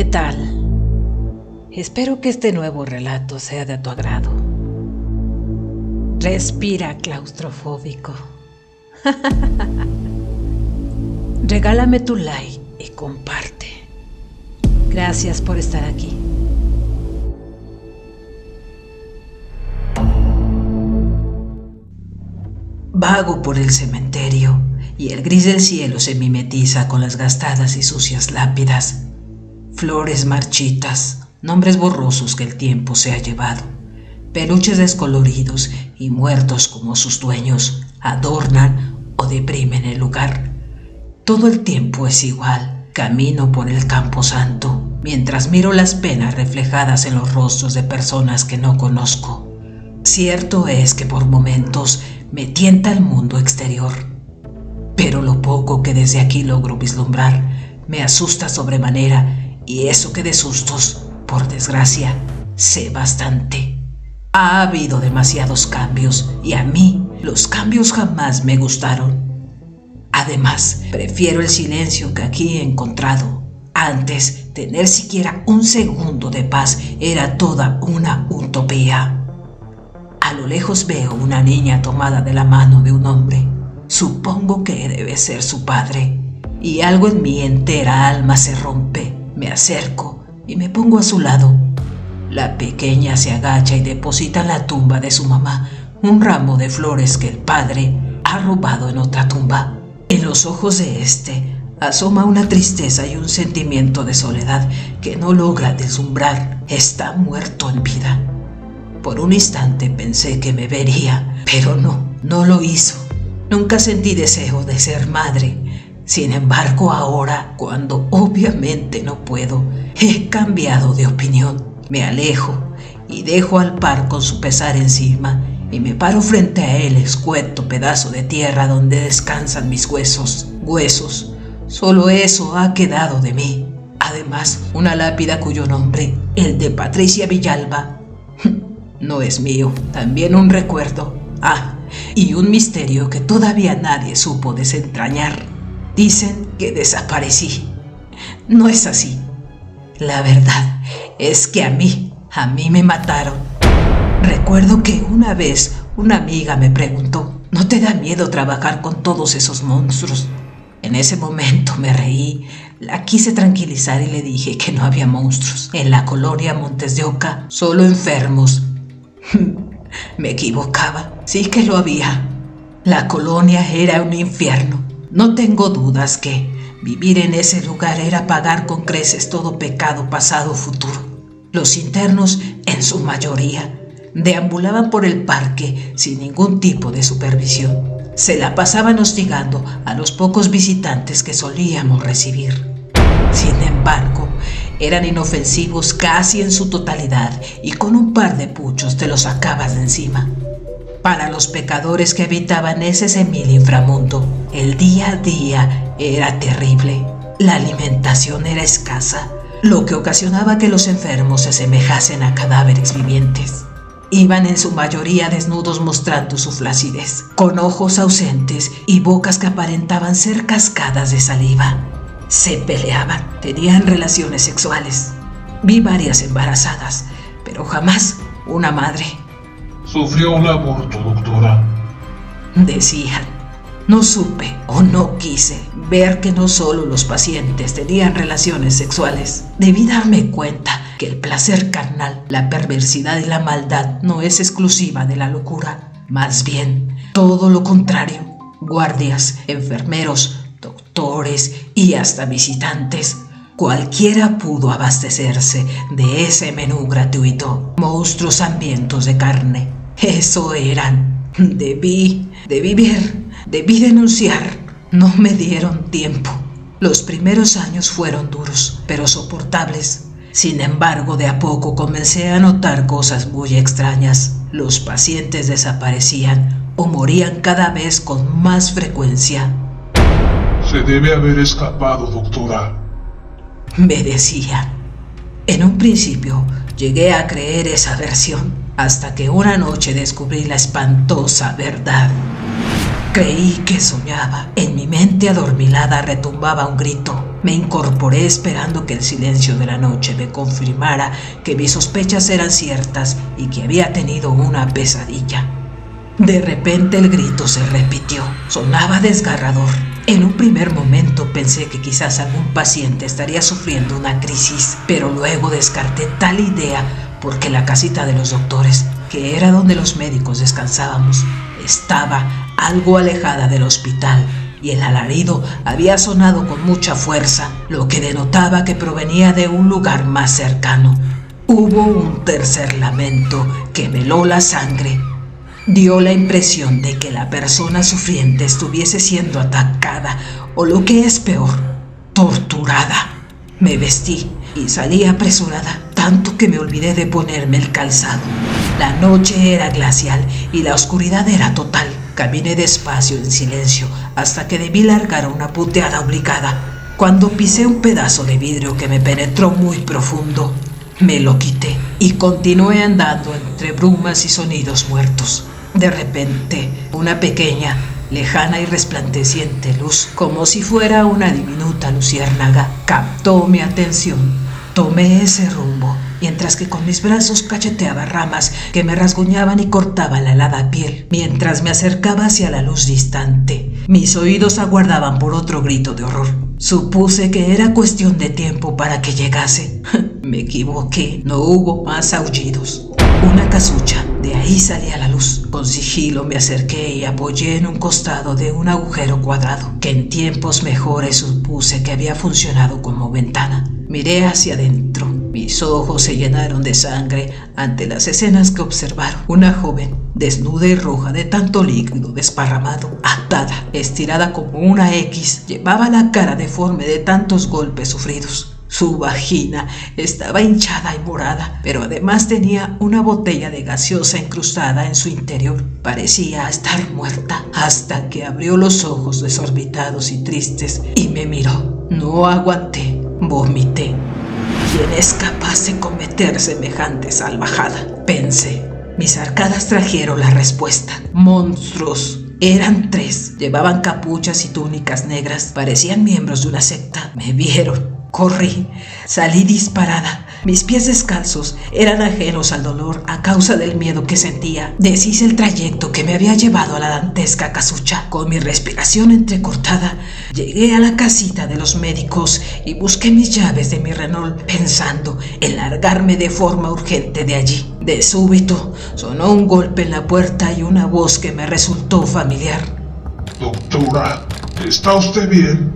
¿Qué tal? Espero que este nuevo relato sea de tu agrado. Respira, claustrofóbico. Regálame tu like y comparte. Gracias por estar aquí. Vago por el cementerio y el gris del cielo se mimetiza con las gastadas y sucias lápidas. Flores marchitas, nombres borrosos que el tiempo se ha llevado, peluches descoloridos y muertos como sus dueños adornan o deprimen el lugar. Todo el tiempo es igual. Camino por el campo santo mientras miro las penas reflejadas en los rostros de personas que no conozco. Cierto es que por momentos me tienta el mundo exterior, pero lo poco que desde aquí logro vislumbrar me asusta sobremanera, y eso que de sustos, por desgracia, sé bastante. Ha habido demasiados cambios y a mí los cambios jamás me gustaron. Además, prefiero el silencio que aquí he encontrado. Antes, tener siquiera un segundo de paz era toda una utopía. A lo lejos veo una niña tomada de la mano de un hombre. Supongo que debe ser su padre. Y algo en mi entera alma se rompe. Me acerco y me pongo a su lado. La pequeña se agacha y deposita en la tumba de su mamá un ramo de flores que el padre ha robado en otra tumba. En los ojos de este asoma una tristeza y un sentimiento de soledad que no logra deslumbrar. Está muerto en vida. Por un instante pensé que me vería, pero no lo hizo. Nunca sentí deseo de ser madre. Sin embargo, ahora, cuando obviamente no puedo, he cambiado de opinión. Me alejo y dejo al par con su pesar encima y me paro frente a él, escueto pedazo de tierra donde descansan mis huesos. Huesos, solo eso ha quedado de mí. Además, una lápida cuyo nombre, el de Patricia Villalba, no es mío. También un recuerdo. Y un misterio que todavía nadie supo desentrañar. Dicen que desaparecí. No es así. La verdad es que a mí me mataron. Recuerdo que una vez una amiga me preguntó, ¿no te da miedo trabajar con todos esos monstruos? En ese momento me reí, la quise tranquilizar y le dije que no había monstruos. En la colonia Montes de Oca, solo enfermos. Me equivocaba, sí que lo había. La colonia era un infierno. No tengo dudas que vivir en ese lugar era pagar con creces todo pecado pasado o futuro. Los internos, en su mayoría, deambulaban por el parque sin ningún tipo de supervisión. Se la pasaban hostigando a los pocos visitantes que solíamos recibir. Sin embargo, eran inofensivos casi en su totalidad y con un par de puchos te los sacabas de encima. Para los pecadores que habitaban ese semil inframundo, el día a día era terrible. La alimentación era escasa, lo que ocasionaba que los enfermos se asemejasen a cadáveres vivientes. Iban en su mayoría desnudos mostrando su flacidez, con ojos ausentes y bocas que aparentaban ser cascadas de saliva. Se peleaban, tenían relaciones sexuales. Vi varias embarazadas, pero jamás una madre. Sufrió un aborto, doctora. Decían. No supe o no quise ver que no solo los pacientes tenían relaciones sexuales. Debí darme cuenta que el placer carnal, la perversidad y la maldad no es exclusiva de la locura. Más bien, todo lo contrario. Guardias, enfermeros, doctores y hasta visitantes. Cualquiera pudo abastecerse de ese menú gratuito. Monstruos hambrientos de carne. Eso eran. Debí ver, debí denunciar. No me dieron tiempo. Los primeros años fueron duros, pero soportables. Sin embargo, de a poco comencé a notar cosas muy extrañas. Los pacientes desaparecían o morían cada vez con más frecuencia. Se debe haber escapado, doctora. Me decía. En un principio llegué a creer esa versión, hasta que una noche descubrí la espantosa verdad. Creí que soñaba. En mi mente adormilada retumbaba un grito. Me incorporé esperando que el silencio de la noche me confirmara que mis sospechas eran ciertas y que había tenido una pesadilla. De repente el grito se repitió. Sonaba desgarrador. En un primer momento pensé que quizás algún paciente estaría sufriendo una crisis, pero luego descarté tal idea porque la casita de los doctores, que era donde los médicos descansábamos, estaba algo alejada del hospital y el alarido había sonado con mucha fuerza, lo que denotaba que provenía de un lugar más cercano. Hubo un tercer lamento que me heló la sangre. Dio la impresión de que la persona sufriente estuviese siendo atacada o, lo que es peor, torturada. Me vestí y salí apresurada, tanto que me olvidé de ponerme el calzado. La noche era glacial y la oscuridad era total. Caminé despacio en silencio hasta que debí largar una puteada obligada. Cuando pisé un pedazo de vidrio que me penetró muy profundo, me lo quité y continué andando entre brumas y sonidos muertos. De repente, una pequeña, lejana y resplandeciente luz, como si fuera una diminuta luciérnaga, captó mi atención. Tomé ese rumbo, mientras que con mis brazos cacheteaba ramas que me rasguñaban y cortaban la helada piel. Mientras me acercaba hacia la luz distante, mis oídos aguardaban por otro grito de horror. Supuse que era cuestión de tiempo para que llegase. Me equivoqué, no hubo más aullidos. Una casucha, de ahí salía la luz. Con sigilo me acerqué y apoyé en un costado de un agujero cuadrado, que en tiempos mejores supuse que había funcionado como ventana. Miré hacia adentro. Mis ojos se llenaron de sangre ante las escenas que observaron. Una joven, desnuda y roja de tanto líquido desparramado, atada, estirada como una X, llevaba la cara deforme de tantos golpes sufridos. Su vagina estaba hinchada y morada, pero además tenía una botella de gaseosa incrustada en su interior. Parecía estar muerta hasta que abrió los ojos desorbitados y tristes y me miró. No aguanté, vomité. ¿Quién es capaz de cometer semejante salvajada?, pensé. Mis arcadas trajeron la respuesta. Monstruos. Eran 3. Llevaban capuchas y túnicas negras. Parecían miembros de una secta. Me vieron. Corrí, salí disparada. Mis pies descalzos eran ajenos al dolor a causa del miedo que sentía. Deshice el trayecto que me había llevado a la dantesca casucha. Con mi respiración entrecortada, llegué a la casita de los médicos y busqué mis llaves de mi Renault, pensando en largarme de forma urgente de allí. De súbito, sonó un golpe en la puerta y una voz que me resultó familiar. Doctora, ¿está usted bien?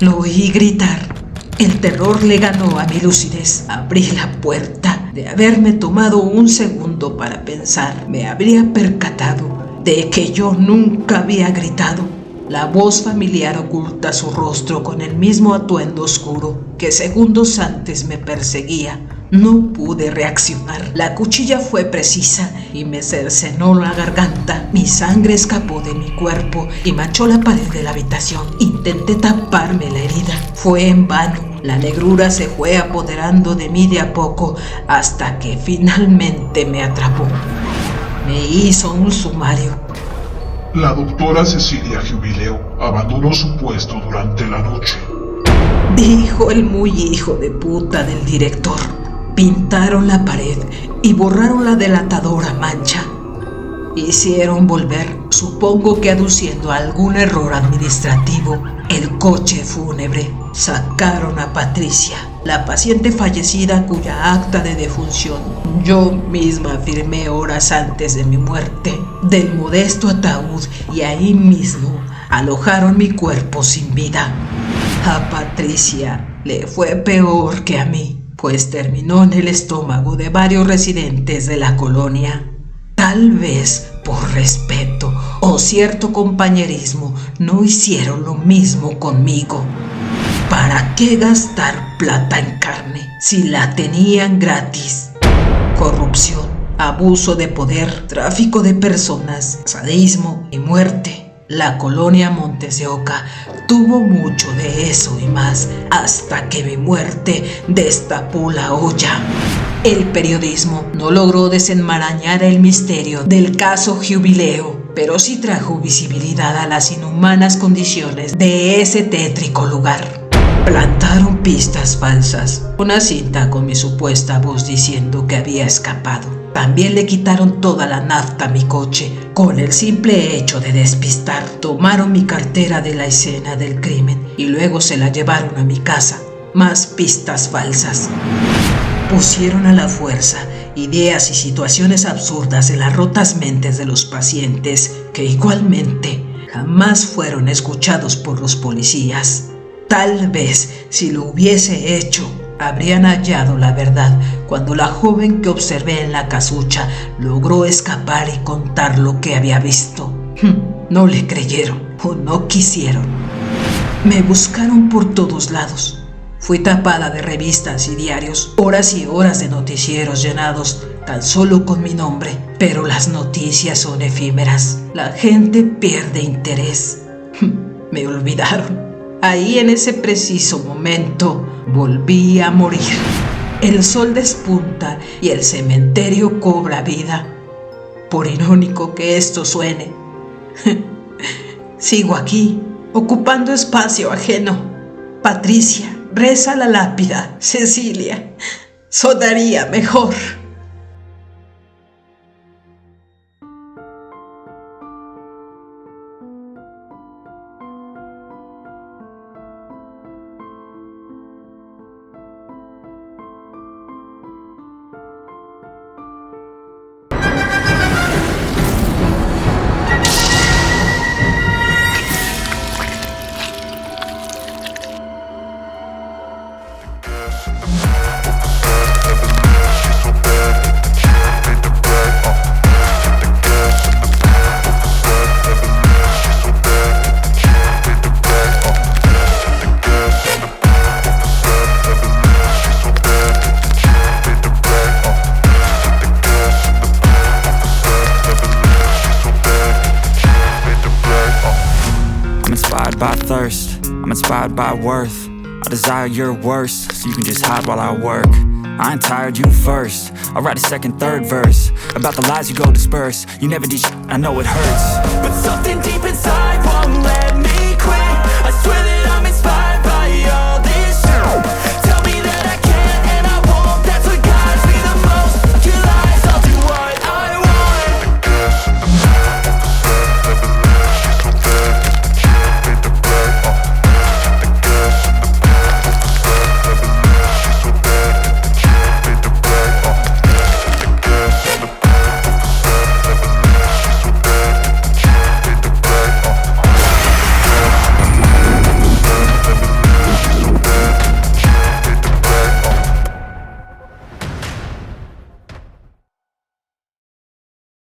Lo oí gritar. El terror le ganó a mi lucidez. Abrí la puerta. De haberme tomado un segundo para pensar, me habría percatado de que yo nunca había gritado. La voz familiar oculta su rostro con el mismo atuendo oscuro que segundos antes me perseguía. No pude reaccionar. La cuchilla fue precisa y me cercenó la garganta. Mi sangre escapó de mi cuerpo y manchó la pared de la habitación. Intenté taparme la herida. Fue en vano. La negrura se fue apoderando de mí de a poco hasta que finalmente me atrapó. Me hizo un sumario. La doctora Cecilia Jubileo abandonó su puesto durante la noche, dijo el muy hijo de puta del director. Pintaron la pared y borraron la delatadora mancha. Hicieron volver, supongo que aduciendo a algún error administrativo, el coche fúnebre. Sacaron a Patricia, la paciente fallecida cuya acta de defunción yo misma firmé horas antes de mi muerte, del modesto ataúd, y ahí mismo alojaron mi cuerpo sin vida. A Patricia le fue peor que a mí, pues terminó en el estómago de varios residentes de la colonia. Tal vez por respeto o cierto compañerismo no hicieron lo mismo conmigo. ¿Para qué gastar plata en carne si la tenían gratis? Corrupción, abuso de poder, tráfico de personas, sadismo y muerte. La colonia Montes de Oca tuvo mucho de eso y más hasta que mi muerte destapó la olla. El periodismo no logró desenmarañar el misterio del caso Jubileo, pero sí trajo visibilidad a las inhumanas condiciones de ese tétrico lugar. Plantaron pistas falsas, una cinta con mi supuesta voz diciendo que había escapado. También le quitaron toda la nafta a mi coche, con el simple hecho de despistar. Tomaron mi cartera de la escena del crimen y luego se la llevaron a mi casa. Más pistas falsas. Pusieron a la fuerza ideas y situaciones absurdas en las rotas mentes de los pacientes que igualmente jamás fueron escuchados por los policías. Tal vez, si lo hubiese hecho, habrían hallado la verdad cuando la joven que observé en la casucha logró escapar y contar lo que había visto. No le creyeron o no quisieron. Me buscaron por todos lados. Fui tapada de revistas y diarios, horas y horas de noticieros llenados tan solo con mi nombre. Pero las noticias son efímeras. La gente pierde interés. Me olvidaron. Ahí en ese preciso momento volví a morir. El sol despunta y el cementerio cobra vida. Por irónico que esto suene, sigo aquí, ocupando espacio ajeno. Patricia, reza la lápida. Cecilia, sonaría mejor. By thirst, I'm inspired by worth. I desire your worst, so you can just hide while I work. I ain't tired, you first. I'll write a second, third verse about the lies you go disperse. You never did shit, I know it hurts.